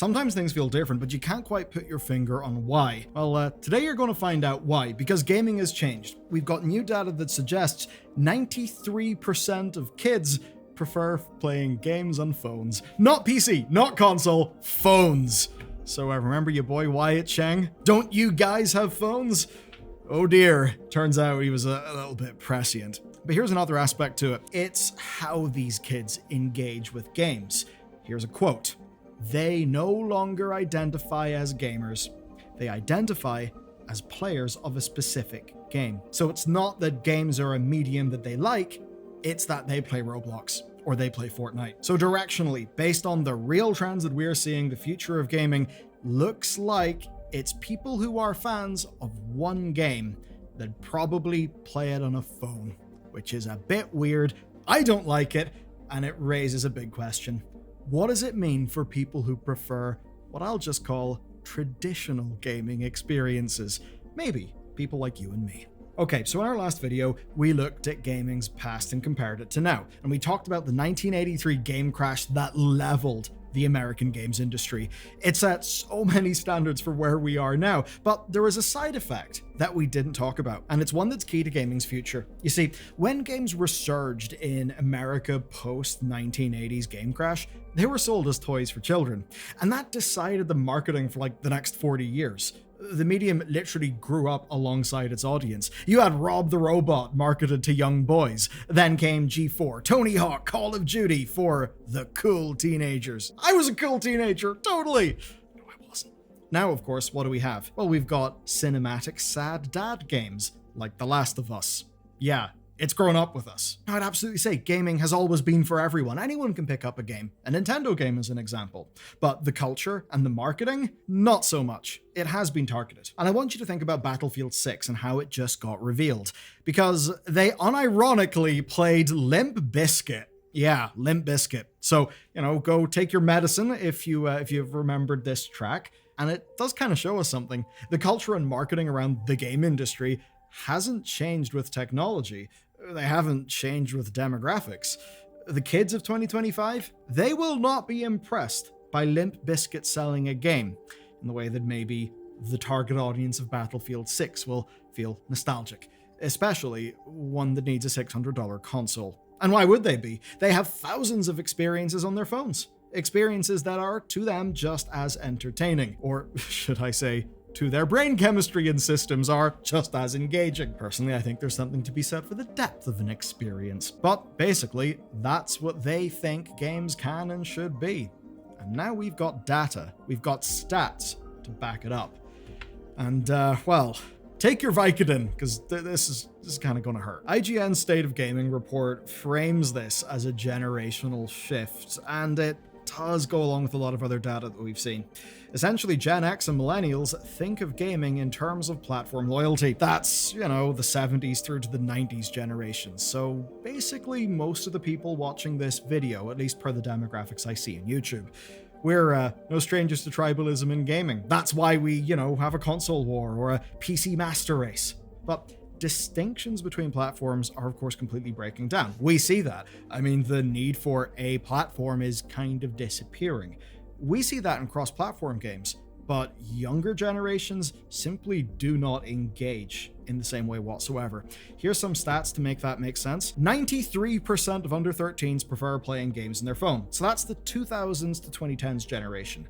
Sometimes things feel different, but you can't quite put your finger on why. Well, today you're going to find out why, because gaming has changed. We've got new data that suggests 93% of kids prefer playing games on phones. Not PC, not console, phones. So remember your boy Wyatt Cheng? Don't you guys have phones? Oh dear, turns out he was a little bit prescient. But here's another aspect to it. It's how these kids engage with games. Here's a quote. They no longer identify as gamers. They identify as players of a specific game. So it's not that games are a medium that they like, it's that they play Roblox or they play Fortnite. So directionally, based on the real trends that we're seeing, the future of gaming looks like it's people who are fans of one game that probably play it on a phone, which is a bit weird. I don't like it, and it raises a big question. What does it mean for people who prefer what I'll just call traditional gaming experiences? Maybe people like you and me. Okay, so in our last video, we looked at gaming's past and compared it to now, and we talked about the 1983 game crash that leveled the American games industry. It set so many standards for where we are now, but there was a side effect that we didn't talk about, and it's one that's key to gaming's future. You see, when games resurged in America post-1980s game crash, they were sold as toys for children, and that decided the marketing for like the next 40 years. The medium literally grew up alongside its audience. You had Rob the Robot marketed to young boys. Then came G4, Tony Hawk, Call of Duty for the cool teenagers. I was a cool teenager, totally. No, I wasn't. Now, of course, what do we have? Well, we've got cinematic sad dad games like The Last of Us. Yeah, it's grown up with us. Now, I'd absolutely say gaming has always been for everyone. Anyone can pick up a game. A Nintendo game is an example. But the culture and the marketing, not so much. It has been targeted. And I want you to think about Battlefield 6 and how it just got revealed. Because they unironically played Limp Bizkit. Yeah, Limp Bizkit. So, go take your medicine if you've remembered this track. And it does kind of show us something. The culture and marketing around the game industry hasn't changed with technology. They haven't changed with demographics. The kids of 2025, they will not be impressed by Limp Bizkit selling a game in the way that maybe the target audience of Battlefield 6 will feel nostalgic, especially one that needs a $600 console. And why would they be? They have thousands of experiences on their phones. Experiences that are, to them, just as entertaining. Or, should I say, to their brain chemistry and systems are just as engaging. Personally, I think there's something to be said for the depth of an experience. But basically, that's what they think games can and should be. And now we've got data, we've got stats to back it up. And, well, take your Vicodin, because this is kind of going to hurt. IGN's State of Gaming report frames this as a generational shift, and it does go along with a lot of other data that we've seen. Essentially, Gen X and millennials think of gaming in terms of platform loyalty. That's, the 70s through to the 90s generations. So basically, most of the people watching this video, at least per the demographics I see on YouTube, we're no strangers to tribalism in gaming. That's why we, have a console war or a PC master race. But distinctions between platforms are, of course, completely breaking down. We see that. I mean, the need for a platform is kind of disappearing. We see that in cross-platform games, but younger generations simply do not engage in the same way whatsoever. Here's some stats to make that make sense. 93% of under 13s prefer playing games on their phone. So that's the 2000s to 2010s generation.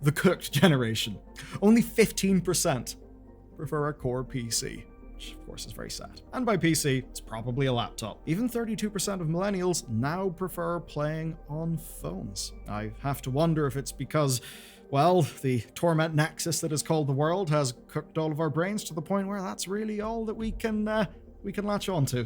The cooked generation. Only 15% prefer a core PC. Of course, is very sad. And by PC, it's probably a laptop. Even 32% of millennials now prefer playing on phones. I have to wonder if it's because, well, the torment nexus that is called the world has cooked all of our brains to the point where that's really all that we can latch on to.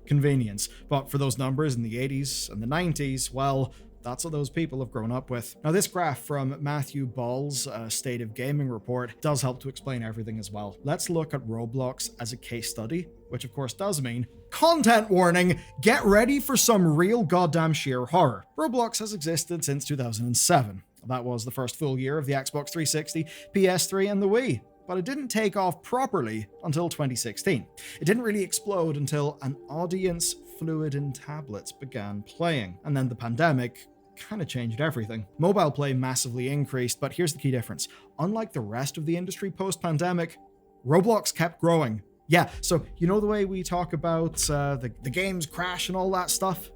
Convenience. But for those numbers in the 80s and the 90s, well, that's what those people have grown up with. Now, this graph from Matthew Ball's State of Gaming report does help to explain everything as well. Let's look at Roblox as a case study, which of course does mean content warning, get ready for some real goddamn sheer horror. Roblox has existed since 2007. That was the first full year of the Xbox 360, PS3, and the Wii. But it didn't take off properly until 2016. It didn't really explode until an audience fluid in tablets began playing. And then the pandemic kind of changed everything. Mobile play massively increased, but here's the key difference. Unlike the rest of the industry post-pandemic, Roblox kept growing. Yeah, so you know the way we talk about the games crash and all that stuff?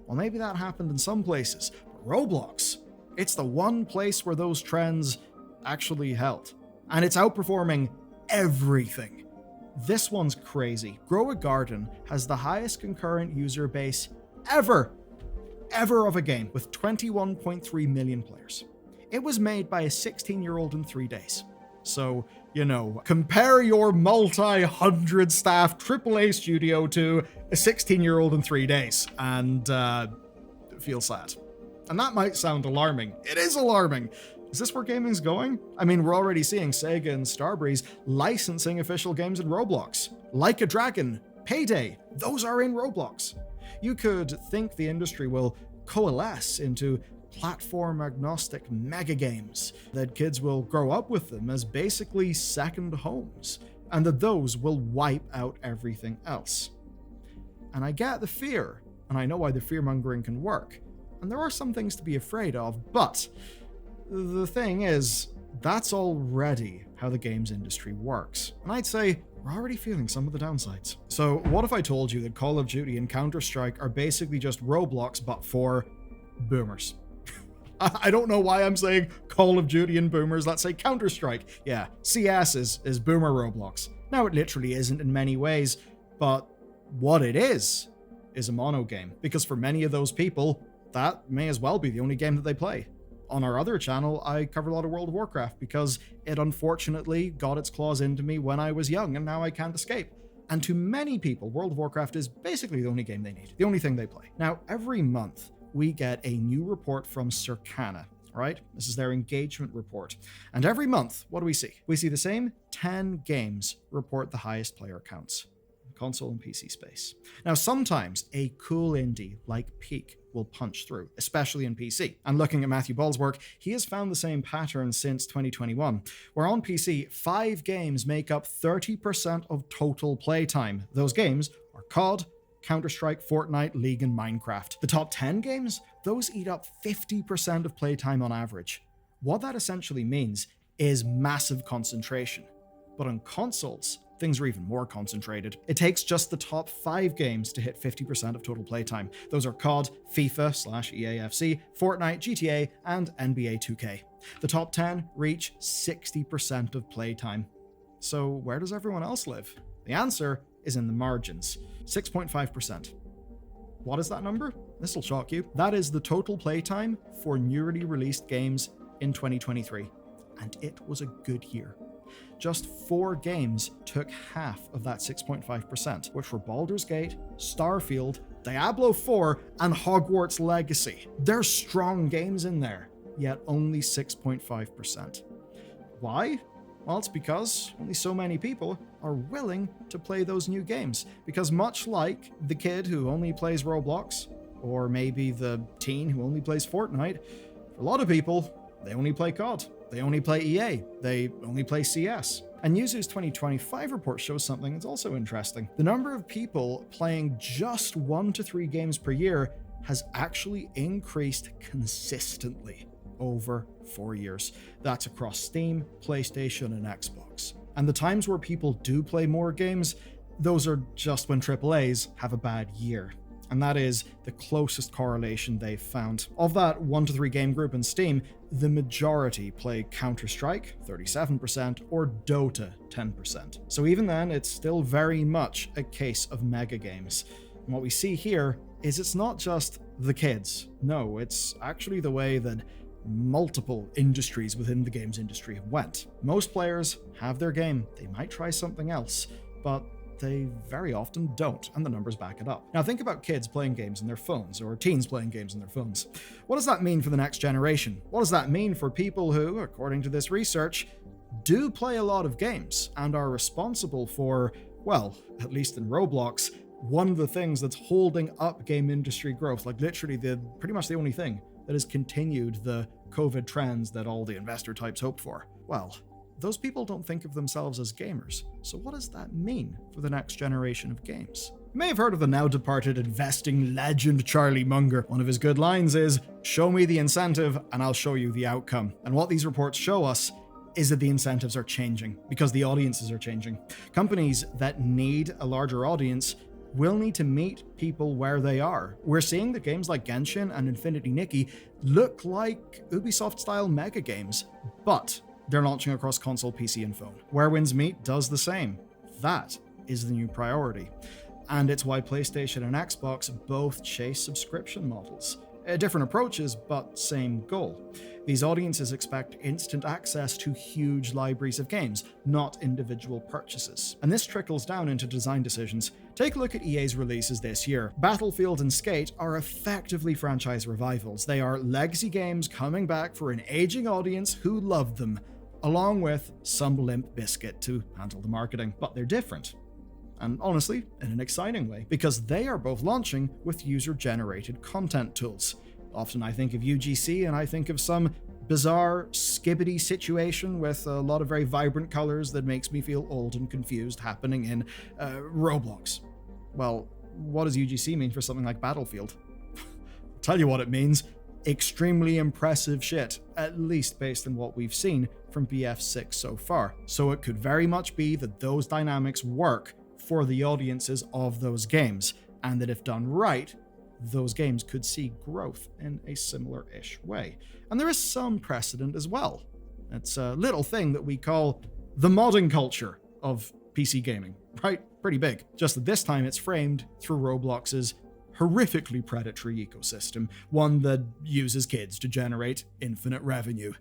Well, maybe that happened in some places, but Roblox, it's the one place where those trends actually held. And it's outperforming everything. This one's crazy. Grow a Garden has the highest concurrent user base ever of a game, with 21.3 million players. It was made by a 16-year-old in 3 days. So, you know, compare your multi-hundred staff AAA studio to a 16-year-old in 3 days, and feel sad. And that might sound alarming. It is alarming. Is this where gaming's going? I mean, we're already seeing Sega and Starbreeze licensing official games in Roblox. Like a Dragon, Payday, those are in Roblox. You could think the industry will coalesce into platform-agnostic mega games, that kids will grow up with them as basically second homes, and that those will wipe out everything else. And I get the fear, and I know why the fear-mongering can work, and there are some things to be afraid of, but the thing is, that's already how the games industry works, and I'd say we're already feeling some of the downsides. So what if I told you that Call of Duty and Counter-Strike are basically just Roblox but for boomers? I don't know why I'm saying Call of Duty and boomers. Let's say Counter-Strike. Yeah, CS is boomer Roblox. Now, it literally isn't in many ways, but what it is a mono game. Because for many of those people, that may as well be the only game that they play. On our other channel, I cover a lot of World of Warcraft because it unfortunately got its claws into me when I was young, and now I can't escape. And to many people, World of Warcraft is basically the only game they need, the only thing they play. Now, every month, we get a new report from Circana, right? This is their engagement report. And every month, what do we see? We see the same 10 games report the highest player counts, console and PC space. Now, sometimes a cool indie like Peak will punch through, especially in PC. And looking at Matthew Ball's work, he has found the same pattern since 2021, where on PC, 5 games make up 30% of total playtime. Those games are COD, Counter-Strike, Fortnite, League, and Minecraft. The top 10 games, those eat up 50% of playtime on average. What that essentially means is massive concentration. But on consoles, things are even more concentrated. It takes just the top 5 games to hit 50% of total playtime. Those are COD, FIFA/EAFC, Fortnite, GTA, and NBA 2K. The top 10 reach 60% of playtime. So where does everyone else live? The answer is in the margins, 6.5%. What is that number? This will shock you. That is the total playtime for newly released games in 2023. And it was a good year. Just 4 games took half of that 6.5%, which were Baldur's Gate, Starfield, Diablo 4, and Hogwarts Legacy. There's strong games in there, yet only 6.5%. Why? Well, it's because only so many people are willing to play those new games. Because much like the kid who only plays Roblox, or maybe the teen who only plays Fortnite, for a lot of people, they only play COD. They only play EA. They only play CS. And Newzoo's 2025 report shows something that's also interesting. The number of people playing just 1 to 3 games per year has actually increased consistently over 4 years. That's across Steam, PlayStation, and Xbox. And the times where people do play more games, those are just when AAAs have a bad year. And that is the closest correlation they've found. Of that 1 to 3 game group in Steam, the majority play Counter-Strike, 37%, or Dota, 10%. So even then, it's still very much a case of mega games. And what we see here is it's not just the kids. No, it's actually the way that multiple industries within the games industry have went. Most players have their game. They might try something else, but they very often don't, and the numbers back it up. Now think about kids playing games on their phones, or teens playing games on their phones. What does that mean for the next generation? What does that mean for people who, according to this research, do play a lot of games and are responsible for, well, at least in Roblox, one of the things that's holding up game industry growth, like literally pretty much the only thing that has continued the COVID trends that all the investor types hoped for? Well, those people don't think of themselves as gamers. So what does that mean for the next generation of games? You may have heard of the now departed investing legend Charlie Munger. One of his good lines is, "Show me the incentive and I'll show you the outcome." And what these reports show us is that the incentives are changing because the audiences are changing. Companies that need a larger audience will need to meet people where they are. We're seeing that games like Genshin and Infinity Nikki look like Ubisoft-style mega games, but they're launching across console, PC, and phone. Where Winds Meet does the same. That is the new priority. And it's why PlayStation and Xbox both chase subscription models. Different approaches, but same goal. These audiences expect instant access to huge libraries of games, not individual purchases. And this trickles down into design decisions. Take a look at EA's releases this year. Battlefield and Skate are effectively franchise revivals. They are legacy games coming back for an aging audience who loved them, along with some limp biscuit to handle the marketing. But they're different. And honestly, in an exciting way, because they are both launching with user-generated content tools. Often I think of UGC and I think of some bizarre, skibbity situation with a lot of very vibrant colors that makes me feel old and confused happening in Roblox. Well, what does UGC mean for something like Battlefield? I'll tell you what it means. Extremely impressive shit, at least based on what we've seen from BF6 so far. So it could very much be that those dynamics work for the audiences of those games, and that if done right, those games could see growth in a similar-ish way. And there is some precedent as well. It's a little thing that we call the modding culture of PC gaming, right? Pretty big. Just that this time it's framed through Roblox's horrifically predatory ecosystem, one that uses kids to generate infinite revenue.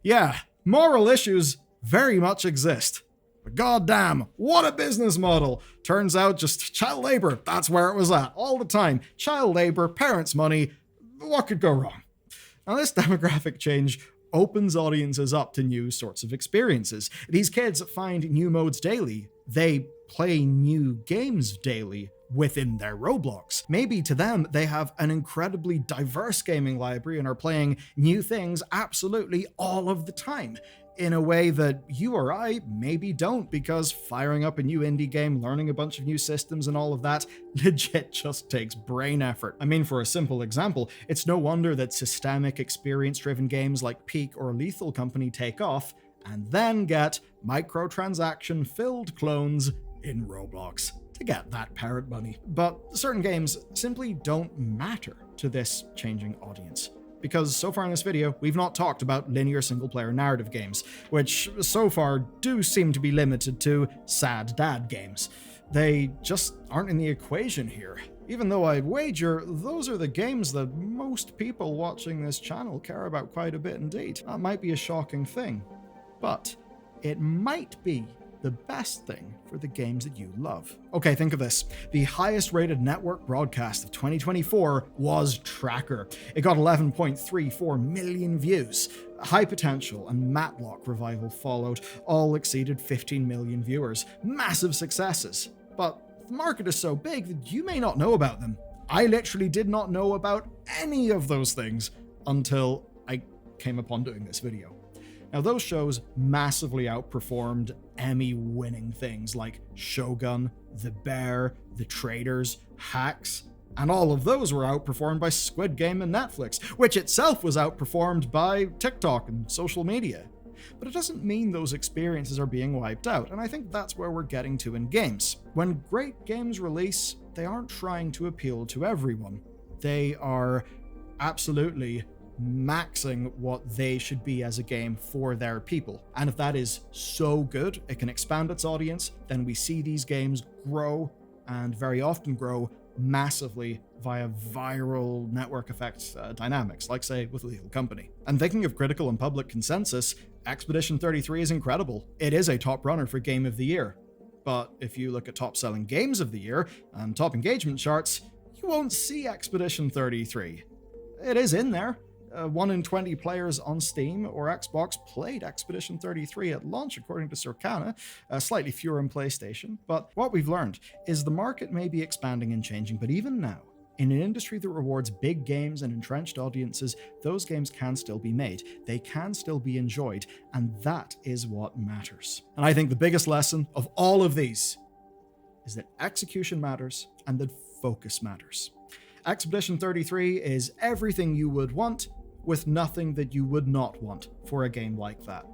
Yeah, moral issues very much exist. But goddamn, what a business model! Turns out just child labor, that's where it was at, all the time. Child labor, parents' money, what could go wrong? Now this demographic change opens audiences up to new sorts of experiences. These kids find new modes daily. They play new games daily within their Roblox. Maybe to them, they have an incredibly diverse gaming library and are playing new things absolutely all of the time, in a way that you or I maybe don't, because firing up a new indie game, learning a bunch of new systems and all of that legit just takes brain effort. I mean, for a simple example, it's no wonder that systemic experience-driven games like Peak or Lethal Company take off and then get microtransaction-filled clones in Roblox to get that parent money. But certain games simply don't matter to this changing audience. Because so far in this video, we've not talked about linear single-player narrative games, which so far do seem to be limited to sad dad games. They just aren't in the equation here. Even though I'd wager those are the games that most people watching this channel care about quite a bit indeed. That might be a shocking thing, but it might be the best thing for the games that you love. Okay, think of this. The highest rated network broadcast of 2024 was Tracker. It got 11.34 million views. High Potential and Matlock Revival followed, all exceeded 15 million viewers. Massive successes. But the market is so big that you may not know about them. I literally did not know about any of those things until I came upon doing this video. Now, those shows massively outperformed Emmy-winning things like Shogun, The Bear, The Traders, Hacks, and all of those were outperformed by Squid Game and Netflix, which itself was outperformed by TikTok and social media. But it doesn't mean those experiences are being wiped out, and I think that's where we're getting to in games. When great games release, they aren't trying to appeal to everyone. They are absolutely maxing what they should be as a game for their people. And if that is so good, it can expand its audience, then we see these games grow, and very often grow massively via viral network effect dynamics, like say with Lethal Company. And thinking of critical and public consensus, Expedition 33 is incredible. It is a top runner for Game of the Year. But if you look at top selling games of the year and top engagement charts, you won't see Expedition 33. It is in there. 1 in 20 players on Steam or Xbox played Expedition 33 at launch, according to Circana, slightly fewer on PlayStation. But what we've learned is the market may be expanding and changing, but even now, in an industry that rewards big games and entrenched audiences, those games can still be made. They can still be enjoyed, and that is what matters. And I think the biggest lesson of all of these is that execution matters and that focus matters. Expedition 33 is everything you would want with nothing that you would not want for a game like that.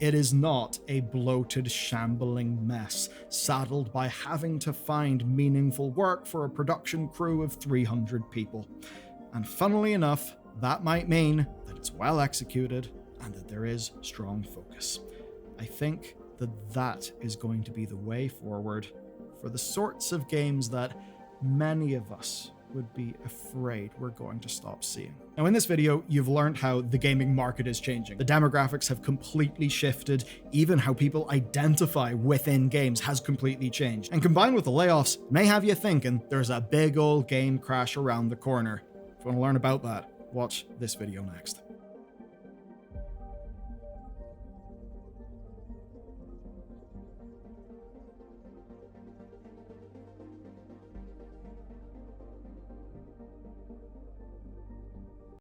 It is not a bloated, shambling mess, saddled by having to find meaningful work for a production crew of 300 people. And funnily enough, that might mean that it's well executed and that there is strong focus. I think that that is going to be the way forward for the sorts of games that many of us would be afraid we're going to stop seeing. Now, in this video, you've learned how the gaming market is changing. The demographics have completely shifted. Even how people identify within games has completely changed. And combined with the layoffs, may have you thinking there's a big old game crash around the corner. If you want to learn about that, watch this video next.